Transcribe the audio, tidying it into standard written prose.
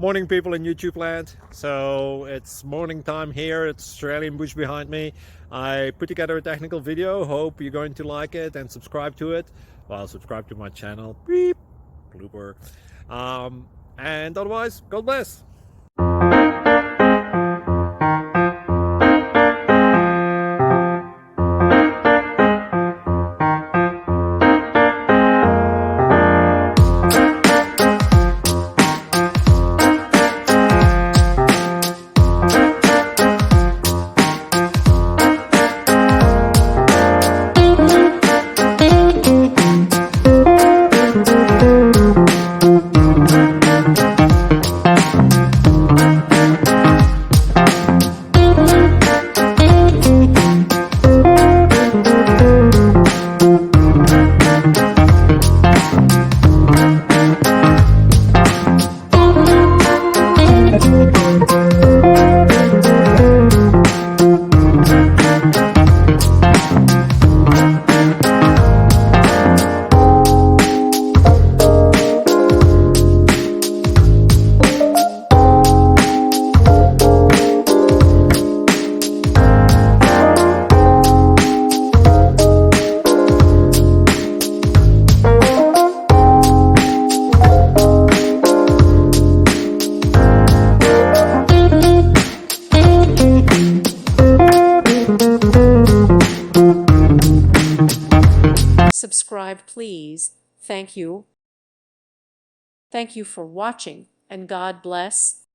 Morning people in YouTube land. So it's morning time here. It's Australian bush behind me. I put together a technical video. Hope you're going to like it and subscribe to it. Well, subscribe to my channel. Beep. Blooper. And otherwise, God bless. Subscribe, please. Thank you. Thank you for watching, and God bless.